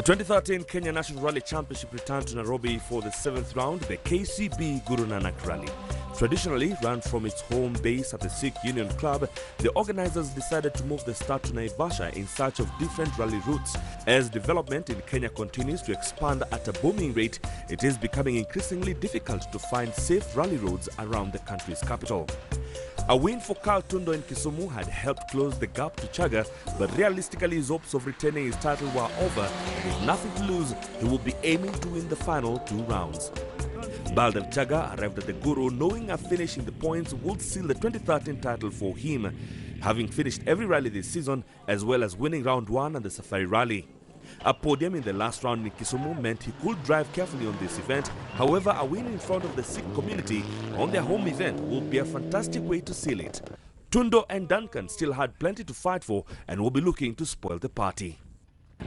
The 2013 Kenya National Rally Championship returned to Nairobi for the 7th round, the KCB GURU NANAK Rally. Traditionally run from its home base at the Sikh Union Club, the organizers decided to move the start to Naivasha in search of different rally routes. As development in Kenya continues to expand at a booming rate, it is becoming increasingly difficult to find safe rally roads around the country's capital. A win for Carl Tundo in Kisumu had helped close the gap to Chaga, but realistically his hopes of retaining his title were over, and with nothing to lose, he will be aiming to win the final 2 rounds. Baldev Chaga arrived at the Guru knowing a finish in the points would seal the 2013 title for him, having finished every rally this season as well as winning round 1 and the Safari Rally. A podium in the last round in Kisumu meant he could drive carefully on this event. However, a win in front of the Sikh community on their home event would be a fantastic way to seal it. Tundo and Duncan still had plenty to fight for and will be looking to spoil the party.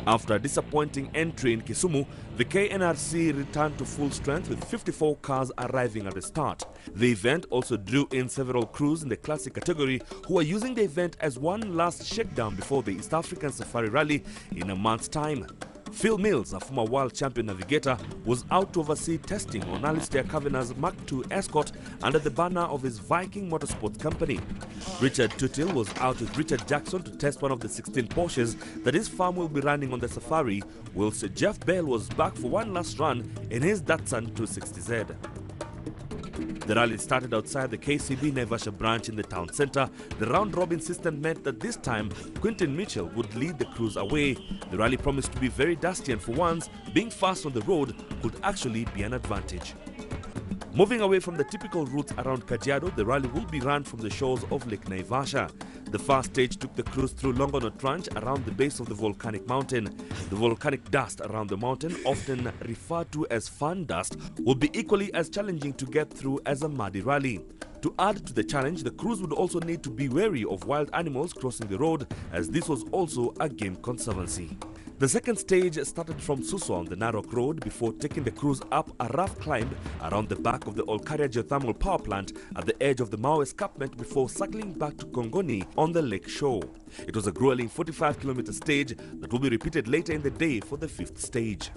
After a disappointing entry in Kisumu, the KNRC returned to full strength with 54 cars arriving at the start. The event also drew in several crews in the classic category who are using the event as one last shakedown before the East African Safari Rally in a month's time. Phil Mills, a former world champion navigator, was out to oversee testing on Alistair Kavanagh's Mark II Escort under the banner of his Viking Motorsports company. Richard Tutil was out with Richard Jackson to test one of the 16 Porsches that his firm will be running on the safari, whilst Jeff Bell was back for one last run in his Datsun 260Z. The rally started outside the KCB Naivasha branch in the town centre. The round-robin system meant that this time, Quintin Mitchell would lead the crews away. The rally promised to be very dusty and for once, being fast on the road could actually be an advantage. Moving away from the typical routes around Kajiado, the rally will be run from the shores of Lake Naivasha. The first stage took the crews through Longonot Ranch around the base of the volcanic mountain. The volcanic dust around the mountain, often referred to as fan dust, will be equally as challenging to get through as a muddy rally. To add to the challenge, the crews would also need to be wary of wild animals crossing the road, as this was also a game conservancy. The second stage started from Suswa on the Narok Road before taking the crews up a rough climb around the back of the Olkaria geothermal power plant at the edge of the Mao escarpment before circling back to Kongoni on the lake shore. It was a grueling 45-kilometer stage that will be repeated later in the day for the 5th stage.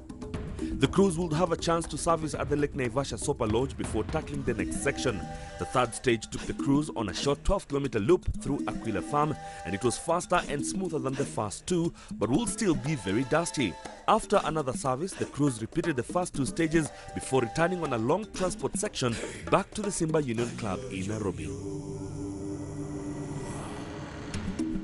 The crews would have a chance to service at the Lake Naivasha Sopa Lodge before tackling the next section. The third stage took the crews on a short 12-kilometer loop through Aquila Farm, and it was faster and smoother than the first 2, but will still be very dusty. After another service, the crews repeated the first 2 stages before returning on a long transport section back to the Simba Union Club in Nairobi.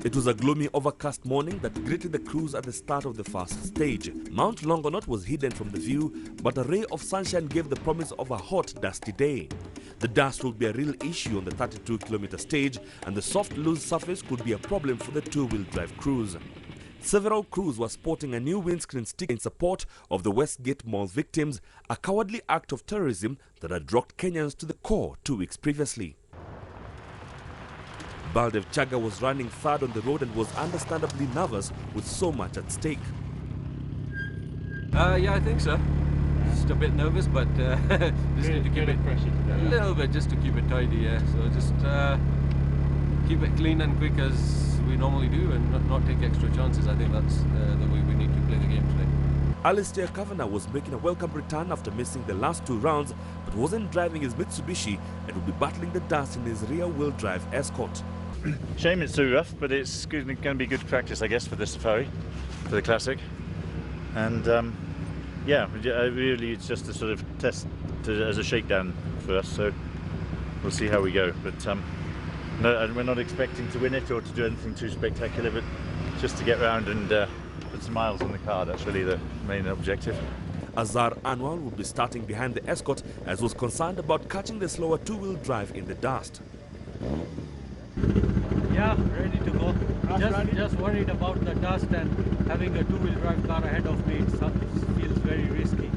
It was a gloomy, overcast morning that greeted the crews at the start of the first stage. Mount Longonot was hidden from the view, but a ray of sunshine gave the promise of a hot, dusty day. The dust will be a real issue on the 32-kilometer stage, and the soft, loose surface could be a problem for the 2-wheel drive crews. Several crews were sporting a new windscreen sticker in support of the Westgate Mall victims, a cowardly act of terrorism that had rocked Kenyans to the core 2 weeks previously. Baldev Chaga was running third on the road and was understandably nervous with so much at stake. Yeah, I think so. Just a bit nervous, but just need to keep it a little bit, just to keep it tidy. Yeah, so just keep it clean and quick as we normally do, and not take extra chances. I think that's the way we need to play the game today. Alistair Kavanagh was making a welcome return after missing the last 2 rounds, but wasn't driving his Mitsubishi and would be battling the dust in his rear-wheel drive Escort. Shame it's too rough, but it's going to be good practice, I guess, for the safari, for the classic. And yeah, really it's just a sort of test as a shakedown for us, so we'll see how we go. But no, we're not expecting to win it or to do anything too spectacular, but just to get round and put some miles on the car. That's really the main objective. Azhar Anwar will be starting behind the Escort, as was concerned about catching the slower 2-wheel drive in the dust. Yeah, ready to go. Just worried about the dust and having a 2-wheel drive car ahead of me. It feels very risky.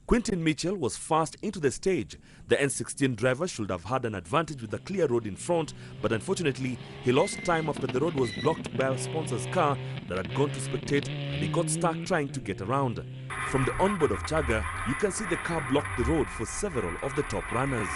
Quintin Mitchell was fast into the stage. The N16 driver should have had an advantage with a clear road in front, but unfortunately he lost time after the road was blocked by a sponsor's car that had gone to spectate, and he got stuck trying to get around. From the onboard of Chaga, you can see the car block the road for several of the top runners.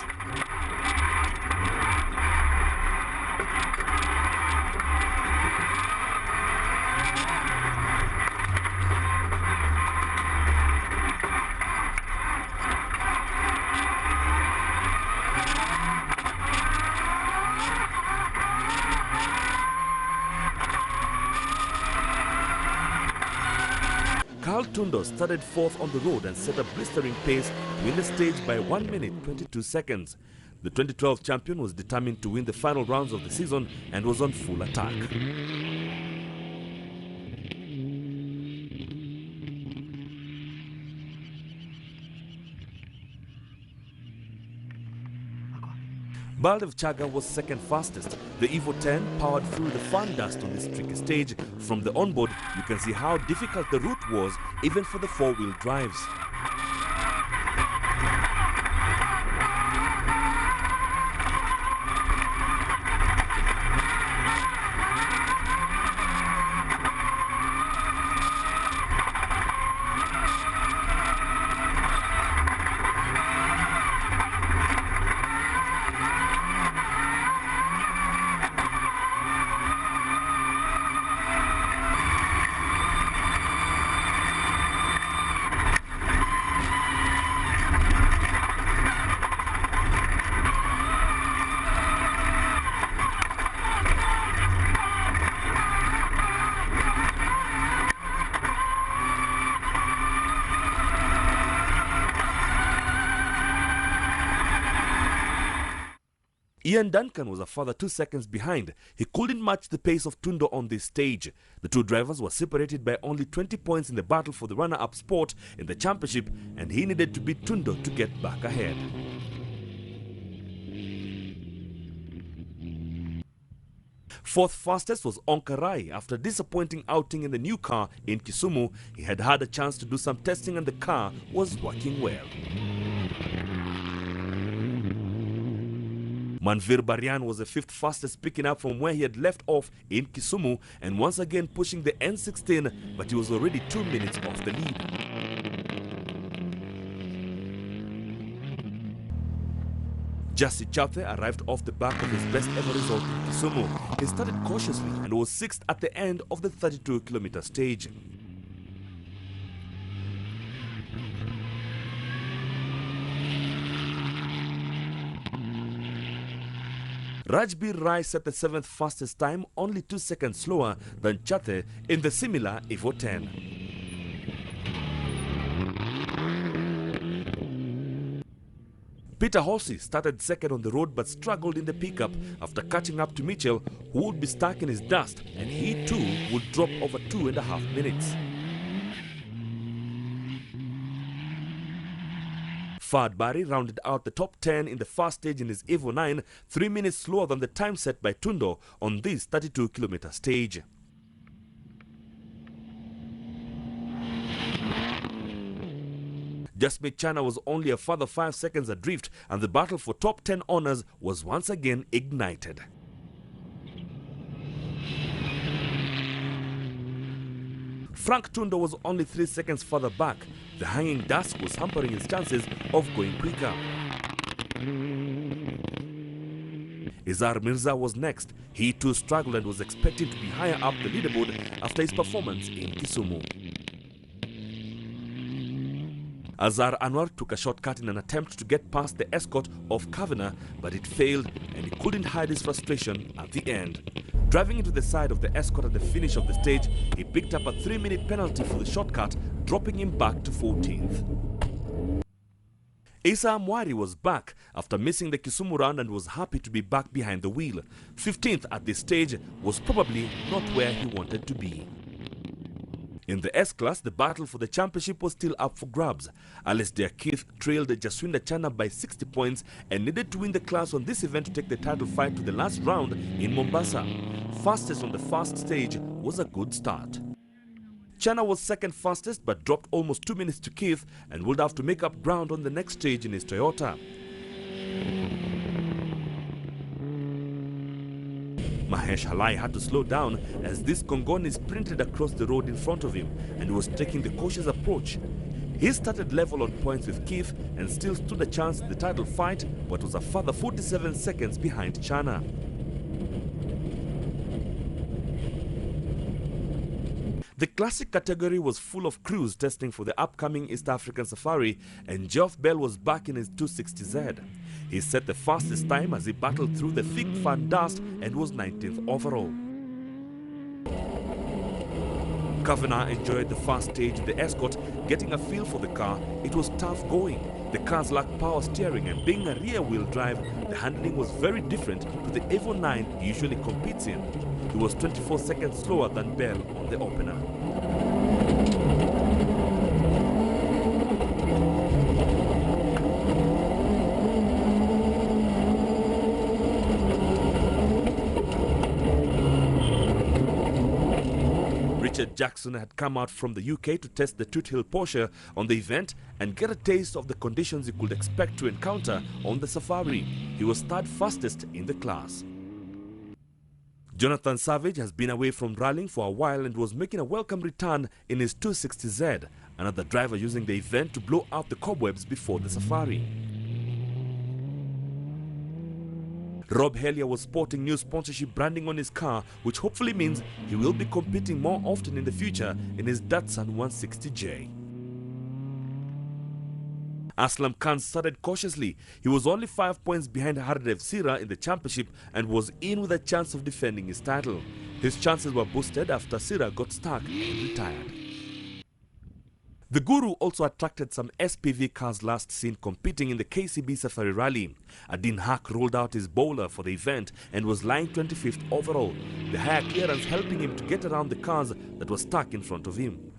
Tundo started fourth on the road and set a blistering pace to win the stage by 1 minute 22 seconds. The 2012 champion was determined to win the final rounds of the season and was on full attack. Baldev Chaga was second fastest. The Evo 10 powered through the fun dust on this tricky stage. From the onboard, you can see how difficult the route was, even for the four-wheel drives. Ian Duncan was a further 2 seconds behind. He couldn't match the pace of Tundo on this stage. The two drivers were separated by only 20 points in the battle for the runner-up spot in the championship, and he needed to beat Tundo to get back ahead. Fourth fastest was Onkarai. After a disappointing outing in the new car in Kisumu, he had had a chance to do some testing and the car was working well. Manvir Baryan was the fifth fastest, picking up from where he had left off in Kisumu and once again pushing the N16, but he was already 2 minutes off the lead. Jussi Chathe arrived off the back of his best ever result in Kisumu. He started cautiously and was sixth at the end of the 32-kilometer stage. Rajbir Rai set the seventh fastest time, only 2 seconds slower than Chathe in the similar Evo 10. Peter Horsey started second on the road but struggled in the pickup after catching up to Mitchell, who would be stuck in his dust, and he too would drop over 2.5 minutes. Fahd Bari rounded out the top 10 in the fast stage in his Evo 9, 3 minutes slower than the time set by Tundo on this 32-kilometer stage. Jasmeet Chana was only a further 5 seconds adrift, and the battle for top 10 honours was once again ignited. Frank Tundo was only 3 seconds further back. The hanging dust was hampering his chances of going quicker. Izar Mirza was next. He too struggled and was expected to be higher up the leaderboard after his performance in Kisumu. Azhar Anwar took a shortcut in an attempt to get past the escort of Kavanagh, but it failed and he couldn't hide his frustration at the end. Driving into the side of the escort at the finish of the stage, he picked up a 3-minute penalty for the shortcut, dropping him back to 14th. Isa Amwari was back after missing the Kisumu round and was happy to be back behind the wheel. 15th at this stage was probably not where he wanted to be. In the S-Class, the battle for the championship was still up for grabs. Alistair Keith trailed Jaswinder Chana by 60 points and needed to win the class on this event to take the title fight to the last round in Mombasa. Fastest on the fast stage was a good start. Chana was second fastest but dropped almost 2 minutes to Keith and would have to make up ground on the next stage in his Toyota. Mahesh Halai had to slow down as this Congoni sprinted across the road in front of him and was taking the cautious approach. He started level on points with Keith and still stood a chance in the title fight, but was a further 47 seconds behind Chana. The classic category was full of crews testing for the upcoming East African Safari, and Geoff Bell was back in his 260Z. He set the fastest time as he battled through the thick fun dust and was 19th overall. Kavanagh enjoyed the fast stage in the Escort, getting a feel for the car. It was tough going. The cars lacked power steering, and being a rear-wheel drive, the handling was very different to the Evo 9 he usually competes in. He was 24 seconds slower than Bell on the opener. Richard Jackson had come out from the UK to test the Toot Hill Porsche on the event and get a taste of the conditions he could expect to encounter on the safari. He was third fastest in the class. Jonathan Savage has been away from rallying for a while and was making a welcome return in his 260Z, another driver using the event to blow out the cobwebs before the safari. Rob Hellier was sporting new sponsorship branding on his car, which hopefully means he will be competing more often in the future in his Datsun 160J. Aslam Khan started cautiously. He was only 5 points behind Hardev Sira in the championship and was in with a chance of defending his title. His chances were boosted after Sira got stuck and retired. The Guru also attracted some SPV cars last seen competing in the KCB Safari Rally. Adin Haq rolled out his bowler for the event and was lying 25th overall, the higher clearance helping him to get around the cars that were stuck in front of him.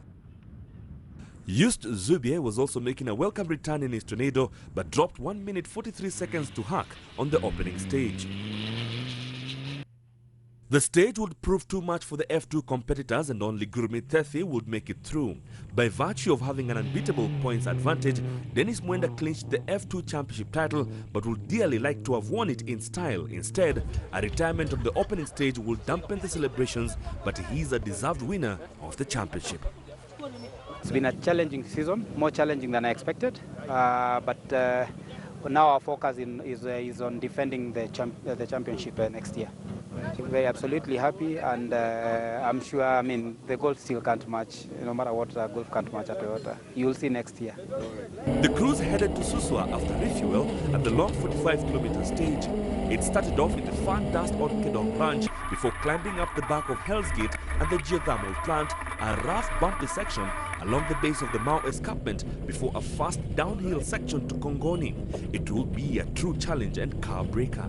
Just Zubie was also making a welcome return in his Tornado but dropped 1 minute 43 seconds to Haq on the opening stage. The stage would prove too much for the F2 competitors and only Gurmeet Thethi would make it through. By virtue of having an unbeatable points advantage, Dennis Mwenda clinched the F2 championship title but would dearly like to have won it in style. Instead, a retirement on the opening stage will dampen the celebrations, but he is a deserved winner of the championship. It's been a challenging season, more challenging than I expected, but now our focus is on defending the championship next year. We're absolutely happy, and I'm sure, the golf still can't match, no matter what golf can't match at Toyota. You'll see next year. The crews headed to Suswa after refuel at the long 45-kilometer stage. It started off in the fun dust on Kedong Ranch before climbing up the back of Hell's Gate and the geothermal plant, a rough bumpy section along the base of the Mao escarpment before a fast downhill section to Kongoni. It will be a true challenge and car breaker.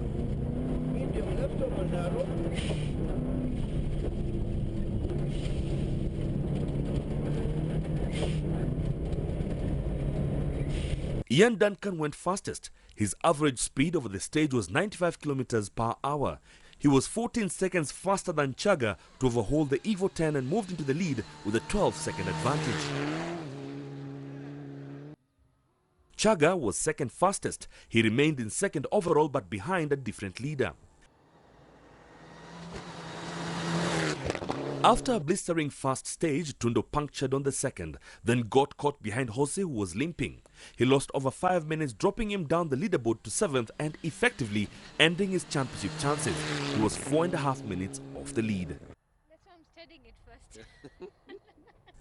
Ian Duncan went fastest. His average speed over the stage was 95 kilometers per hour. He was 14 seconds faster than Chaga to overhaul the Evo 10 and moved into the lead with a 12-second advantage. Chaga was second fastest. He remained in second overall but behind a different leader. After a blistering fast stage, Tundo punctured on the second, then got caught behind Jose, who was limping. He lost over 5 minutes, dropping him down the leaderboard to 7th and effectively ending his championship chances. He was 4.5 minutes off the lead. That's why I'm studying it first.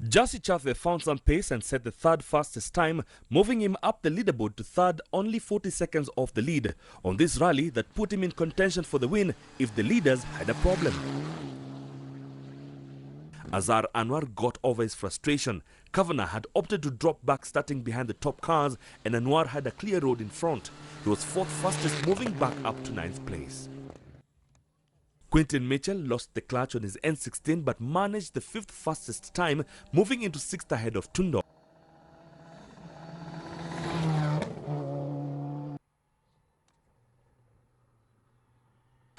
Jassi Chathe found some pace and set the third fastest time, moving him up the leaderboard to third, only 40 seconds off the lead, on this rally that put him in contention for the win if the leaders had a problem. Azhar Anwar got over his frustration. Kavanagh had opted to drop back starting behind the top cars, and Anwar had a clear road in front. He was fourth fastest, moving back up to 9th place. Quintin Mitchell lost the clutch on his N16 but managed the 5th fastest time, moving into 6th ahead of Tundo.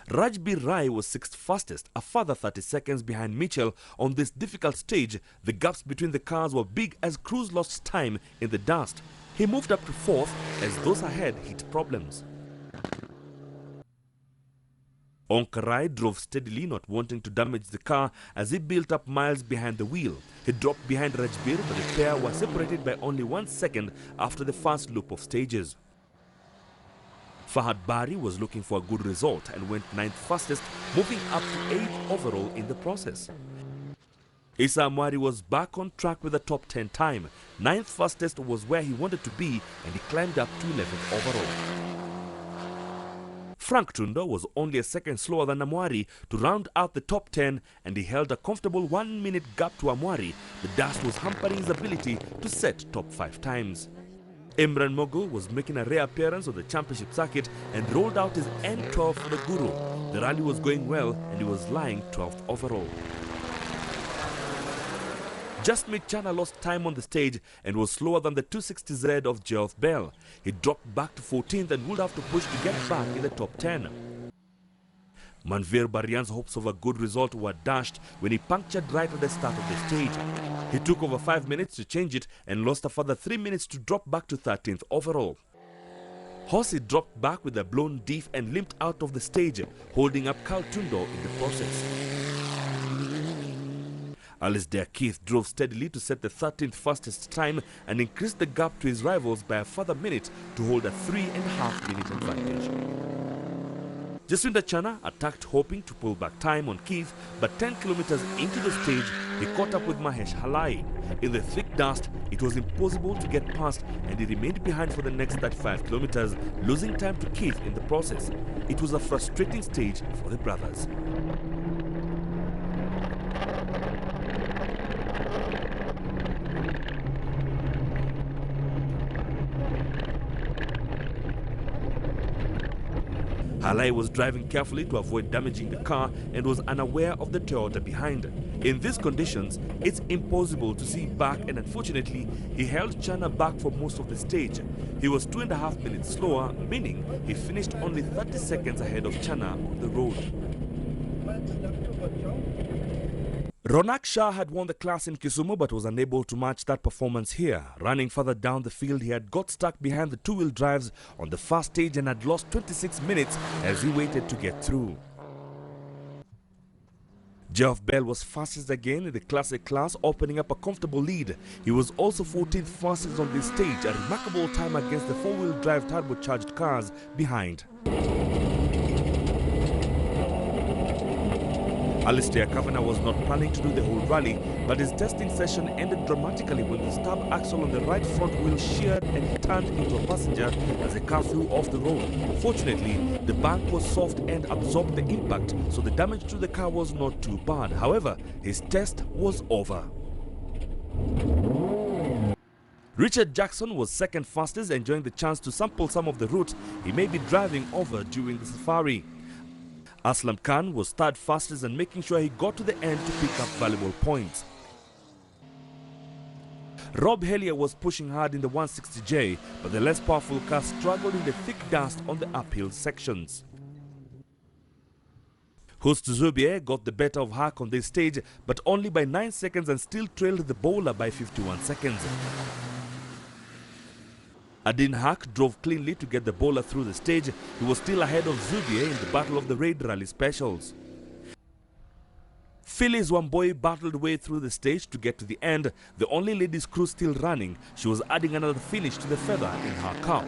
Rajbir Rai was 6th fastest, a further 30 seconds behind Mitchell. On this difficult stage, the gaps between the cars were big as crews lost time in the dust. He moved up to 4th as those ahead hit problems. Onkarai drove steadily, not wanting to damage the car as he built up miles behind the wheel. He dropped behind Rajbir, but the pair were separated by only 1 second after the first loop of stages. Fahad Bari was looking for a good result and went 9th fastest, moving up to 8th overall in the process. Issa Amwari was back on track with a top 10 time. 9th fastest was where he wanted to be and he climbed up to 11th overall. Frank Tundo was only a second slower than Amwari to round out the top 10, and he held a comfortable 1 minute gap to Amwari. The dust was hampering his ability to set top 5 times. Imran Mogul was making a rare appearance on the championship circuit and rolled out his N12 for the Guru. The rally was going well and he was lying 12th overall. Jasmeet Chana lost time on the stage and was slower than the 260Z of Geoff Bell. He dropped back to 14th and would have to push to get back in the top 10. Manveer Baryan's hopes of a good result were dashed when he punctured right at the start of the stage. He took over 5 minutes to change it and lost a further 3 minutes to drop back to 13th overall. Horsey dropped back with a blown diff and limped out of the stage, holding up Carl Tundo in the process. Alistair Keith drove steadily to set the 13th fastest time and increased the gap to his rivals by a further minute to hold a 3.5 minute advantage. Jaswinder Chana attacked hoping to pull back time on Keith, but 10 kilometers into the stage, he caught up with Mahesh Halai. In the thick dust, it was impossible to get past and he remained behind for the next 35 kilometers, losing time to Keith in the process. It was a frustrating stage for the brothers. Halai was driving carefully to avoid damaging the car and was unaware of the Toyota behind. In these conditions, it's impossible to see back, and unfortunately, he held Chana back for most of the stage. He was 2.5 minutes slower, meaning he finished only 30 seconds ahead of Chana on the road. Ronak Shah had won the class in Kisumu but was unable to match that performance here. Running further down the field, he had got stuck behind the two-wheel drives on the fast stage and had lost 26 minutes as he waited to get through. Geoff Bell was fastest again in the classic class, opening up a comfortable lead. He was also 14th fastest on this stage, a remarkable time against the four-wheel drive turbocharged cars behind. Alistair Kavanagh was not planning to do the whole rally, but his testing session ended dramatically when the stub axle on the right front wheel sheared and he turned into a passenger as the car flew off the road. Fortunately, the bank was soft and absorbed the impact, so the damage to the car was not too bad. However, his test was over. Richard Jackson was second fastest, enjoying the chance to sample some of the route he may be driving over during the safari. Aslam Khan was third fastest and making sure he got to the end to pick up valuable points. Rob Hellier was pushing hard in the 160J, but the less powerful car struggled in the thick dust on the uphill sections. Hust Zubie got the better of Hack on this stage, but only by 9 seconds and still trailed the bowler by 51 seconds. Adin Haq drove cleanly to get the bowler through the stage. He was still ahead of Zubie in the Battle of the Raid Rally Specials. Phyllis Wamboi battled way through the stage to get to the end. The only ladies crew still running, she was adding another finish to the feather in her cup.